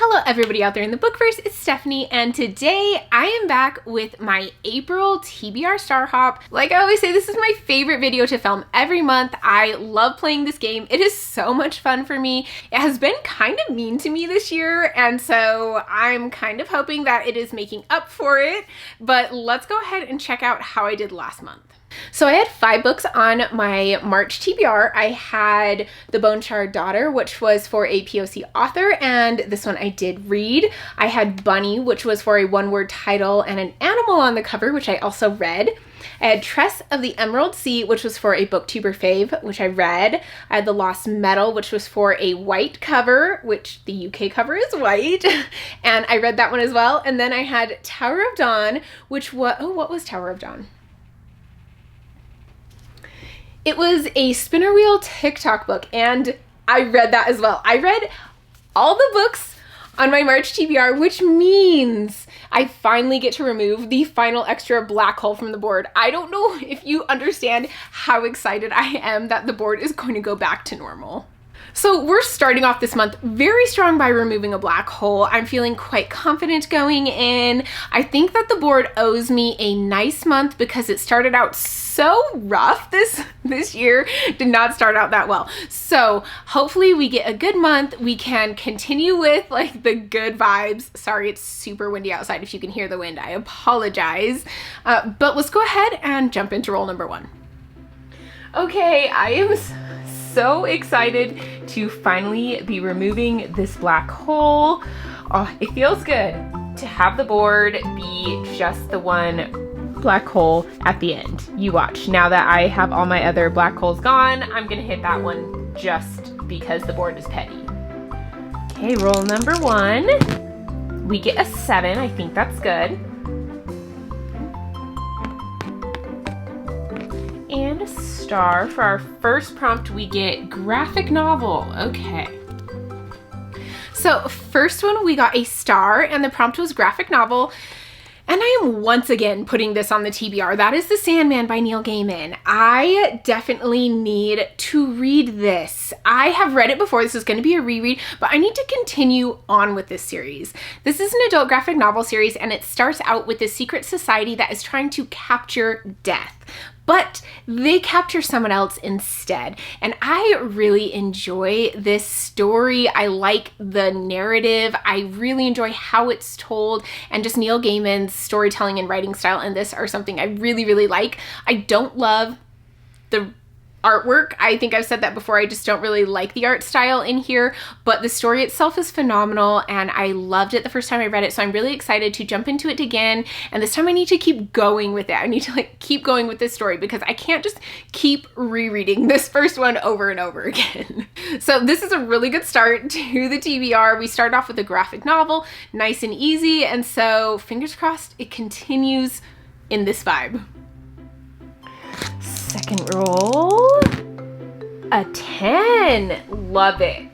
Hello everybody out there in the bookverse, it's Stephanie, and today I am back with my April TBR Star Hop. Like I always say, this is my favorite video to film every month. I love playing this game. It is so much fun for me. It has been kind of mean to me this year, and so I'm kind of hoping that it is making up for it. But let's go ahead and check out how I did last month. So I had 5 books on my March TBR. I had The Bone Shard Daughter, which was for a POC author, and this one I did read. I had Bunny, which was for a one-word title and an animal on the cover, which I also read. I had Tress of the Emerald Sea, which was for a booktuber fave, which I read. I had The Lost Metal, which was for a white cover, which the UK cover is white, and I read that one as well. And then I had Tower of Dawn, which was, what was Tower of Dawn? It was a spinner wheel TikTok book, and I read that as well. I read all the books on my March TBR, which means I finally get to remove the final extra black hole from the board. I don't know if you understand how excited I am that the board is going to go back to normal. So we're starting off this month very strong by removing a black hole. I'm feeling quite confident going in. I think that the board owes me a nice month because it started out so rough this year. Did not start out that well. So hopefully we get a good month. We can continue with like the good vibes. Sorry, it's super windy outside. If you can hear the wind, I apologize. But let's go ahead and jump into roll number 1. Okay, I am so excited to finally be removing this black hole. Oh, it feels good to have the board be just the one black hole at the end. You watch. Now that I have all my other black holes gone, I'm gonna hit that one just because the board is petty. Okay, roll number 1. We get a 7. I think that's good. And a star. For our first prompt, we get graphic novel. Okay. So first one, we got a star, and the prompt was graphic novel. And I am once again putting this on the TBR. That is The Sandman by Neil Gaiman. I definitely need to read this. I have read it before. This is going to be a reread, but I need to continue on with this series. This is an adult graphic novel series, and it starts out with a secret society that is trying to capture death. But they capture someone else instead. And I really enjoy this story. I like the narrative. I really enjoy how it's told. And just Neil Gaiman's storytelling and writing style in this are something I really, really like. I don't love the artwork. I think I've said that before. I just don't really like the art style in here, but the story itself is phenomenal and I loved it the first time I read it. So I'm really excited to jump into it again. And this time I need to keep going with it. I need to keep going with this story because I can't just keep rereading this first one over and over again. So this is a really good start to the TBR. We start off with a graphic novel, nice and easy. And so fingers crossed it continues in this vibe. Second roll, a 10. Love it.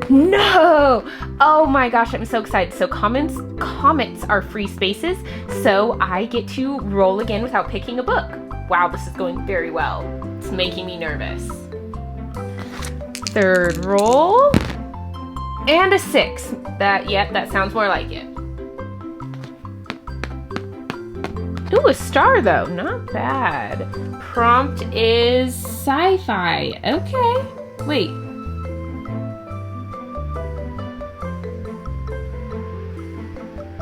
No! Oh my gosh, I'm so excited. So comments are free spaces, so I get to roll again without picking a book. Wow, this is going very well. It's making me nervous. Third roll, and a 6. That sounds more like it. Ooh, a star though, not bad. Prompt is sci-fi. Okay, wait.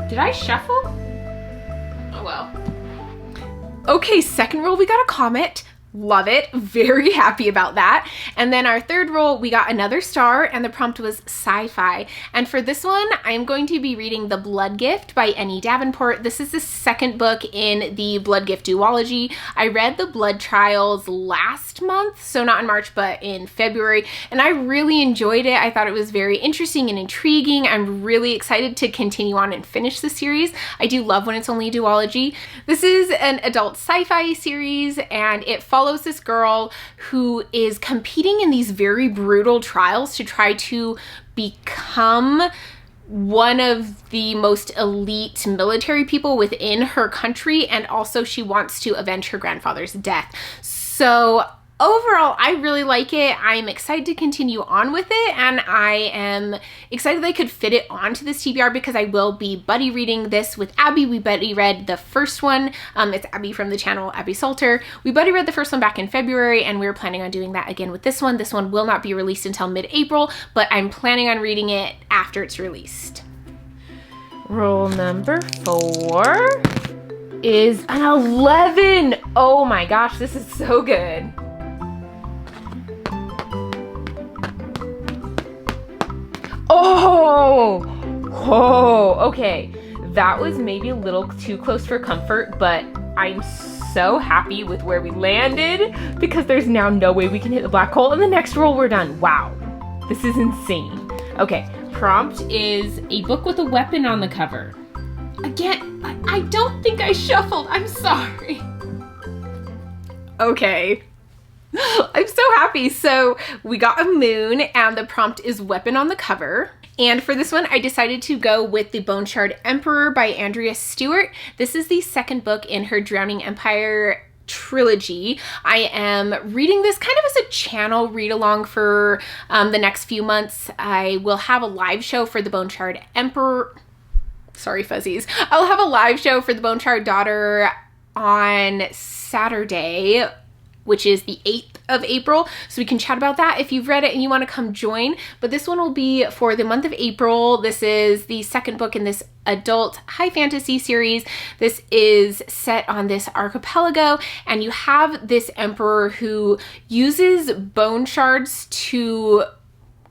Did I shuffle? Oh well. Okay, second roll we got a comet. Love it. Very happy about that. And then our third roll, we got another star, and the prompt was sci-fi. And for this one, I'm going to be reading The Blood Gift by N.E. Davenport. This is the second book in the Blood Gift duology. I read The Blood Trials last month, so not in March, but in February, and I really enjoyed it. I thought it was very interesting and intriguing. I'm really excited to continue on and finish the series. I do love when it's only a duology. This is an adult sci-fi series, and it follows this girl who is competing in these very brutal trials to try to become one of the most elite military people within her country, and also she wants to avenge her grandfather's death. So overall, I really like it. I'm excited to continue on with it, and I am excited that I could fit it onto this TBR because I will be buddy reading this with Abby. We buddy read the first one. It's Abby from the channel, Abby Salter. We buddy read the first one back in February, and we were planning on doing that again with this one. This one will not be released until mid-April, but I'm planning on reading it after it's released. Roll number 4 is an 11. Oh my gosh, this is so good. Oh, okay. That was maybe a little too close for comfort, but I'm so happy with where we landed because there's now no way we can hit the black hole. And the next roll, we're done. Wow, this is insane. Okay, prompt is a book with a weapon on the cover. Again, I don't think I shuffled. I'm sorry. Okay. I'm so happy. So we got a moon and the prompt is weapon on the cover. And for this one, I decided to go with The Bone Shard Emperor by Andrea Stewart. This is the second book in her Drowning Empire trilogy. I am reading this kind of as a channel read along for the next few months. I will have a live show for The Bone Shard Emperor. Sorry, fuzzies. I'll have a live show for The Bone Shard Daughter on Saturday, which is the 8th of April. So we can chat about that if you've read it and you want to come join. But this one will be for the month of April. This is the second book in this adult high fantasy series. This is set on this archipelago, and you have this emperor who uses bone shards to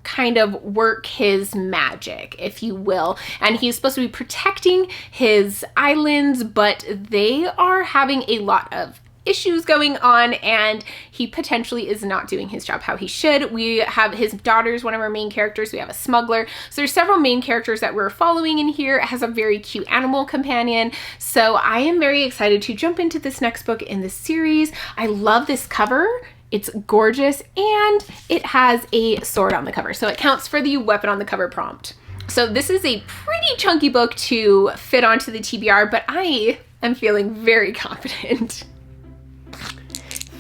kind of work his magic, if you will. And he's supposed to be protecting his islands, but they are having a lot of issues going on, and he potentially is not doing his job how he should. We have his daughter's one of our main characters. We have a smuggler. So there's several main characters that we're following in here. It has a very cute animal companion. So I am very excited to jump into this next book in this series. I love this cover. It's gorgeous, and it has a sword on the cover. So it counts for the weapon on the cover prompt. So this is a pretty chunky book to fit onto the TBR, but I am feeling very confident.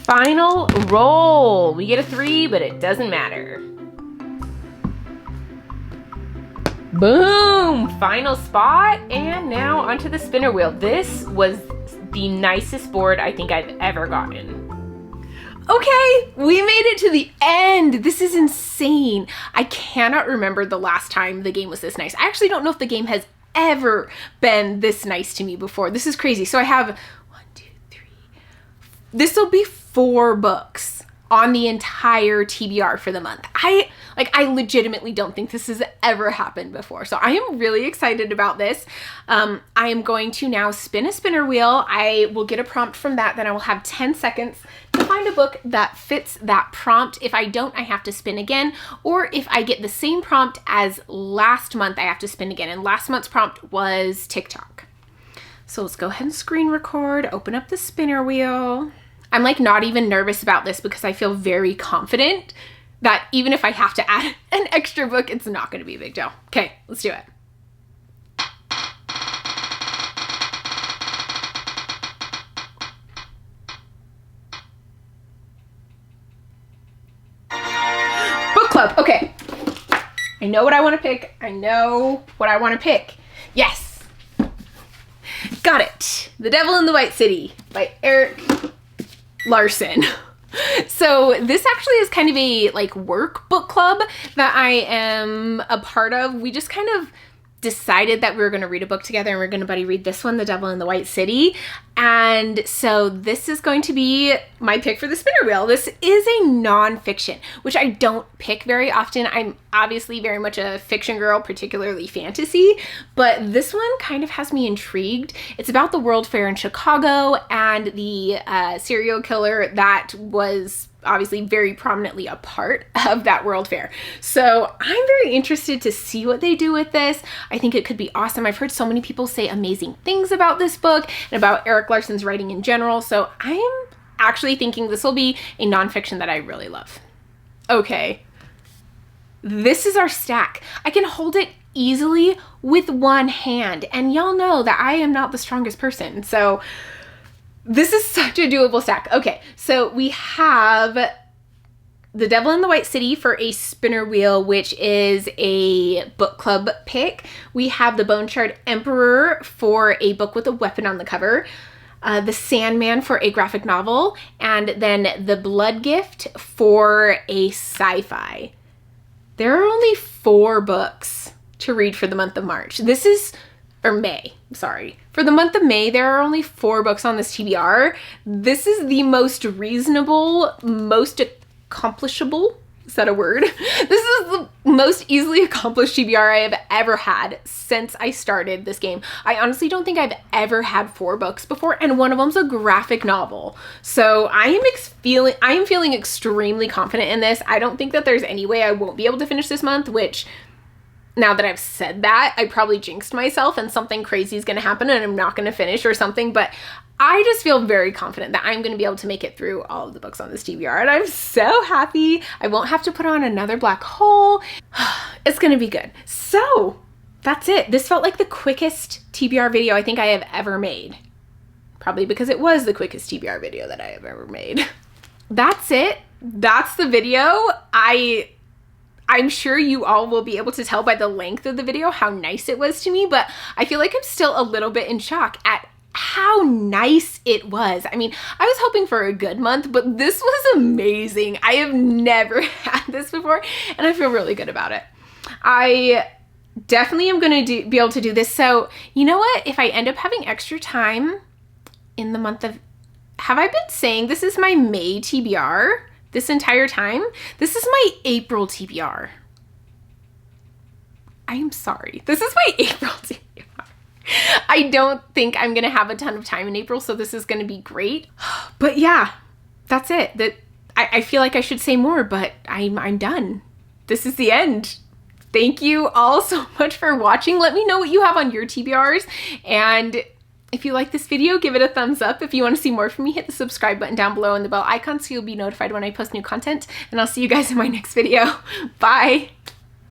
Final roll. We get a 3, but it doesn't matter. Boom! Final spot, and now onto the spinner wheel. This was the nicest board I think I've ever gotten. Okay, we made it to the end. This is insane. I cannot remember the last time the game was this nice. I actually don't know if the game has ever been this nice to me before. This is crazy. So I have 1, 2, 3. This will be 4 books on the entire TBR for the month. I legitimately don't think this has ever happened before. So I am really excited about this. I am going to now spin a spinner wheel. I will get a prompt from that. Then I will have 10 seconds to find a book that fits that prompt. If I don't, I have to spin again. Or if I get the same prompt as last month, I have to spin again. And last month's prompt was TikTok. So let's go ahead and screen record, open up the spinner wheel. I'm like not even nervous about this because I feel very confident that even if I have to add an extra book, it's not going to be a big deal. Okay, let's do it. Book club. Okay. I know what I want to pick. I know what I want to pick. Yes. Got it. The Devil in the White City by Erik Larson. So this actually is kind of a like work book club that I am a part of. We just kind of decided that we were going to read a book together, and we're going to buddy read this one, The Devil in the White City. And so this is going to be my pick for the spinner wheel. This is a nonfiction, which I don't pick very often. I'm obviously very much a fiction girl, particularly fantasy, but this one kind of has me intrigued. It's about the World Fair in Chicago and the serial killer that was obviously very prominently a part of that World Fair. So I'm very interested to see what they do with this. I think it could be awesome. I've heard so many people say amazing things about this book and about Erik Larson's writing in general. So I am actually thinking this will be a nonfiction that I really love. Okay. This is our stack. I can hold it easily with one hand, and y'all know that I am not the strongest person. So this is such a doable stack. Okay, so we have The Devil in the White City for a spinner wheel, which is a book club pick. We have the Bone Shard Emperor for a book with a weapon on the cover. The Sandman for a graphic novel, and then the Blood Gift for a sci-fi. There are only 4 books to read for the month of March. May, sorry. For the month of May, there are only 4 books on this TBR. This is the most reasonable, most accomplishable, is that a word? This is the most easily accomplished TBR I have ever had since I started this game. I honestly don't think I've ever had 4 books before, and one of them's a graphic novel. So I am feeling extremely confident in this. I don't think that there's any way I won't be able to finish this month, which now that I've said that, I probably jinxed myself and something crazy is going to happen and I'm not going to finish or something, but I just feel very confident that I'm going to be able to make it through all of the books on this TBR, and I'm so happy. I won't have to put on another black hole. It's going to be good. So that's it. This felt like the quickest TBR video I think I have ever made. Probably because it was the quickest TBR video that I have ever made. That's it. That's the video. I'm sure you all will be able to tell by the length of the video how nice it was to me, but I feel like I'm still a little bit in shock at how nice it was. I mean, I was hoping for a good month, but this was amazing. I have never had this before, and I feel really good about it. I definitely am going to be able to do this. So you know what? If I end up having extra time in the month of, have I been saying this is my May TBR this entire time? This is my April TBR. I'm sorry. This is my April TBR. I don't think I'm going to have a ton of time in April, so this is going to be great. But yeah, that's it. I feel like I should say more, but I'm done. This is the end. Thank you all so much for watching. Let me know what you have on your TBRs, and if you like this video, give it a thumbs up. If you want to see more from me, hit the subscribe button down below and the bell icon so you'll be notified when I post new content, and I'll see you guys in my next video. Bye!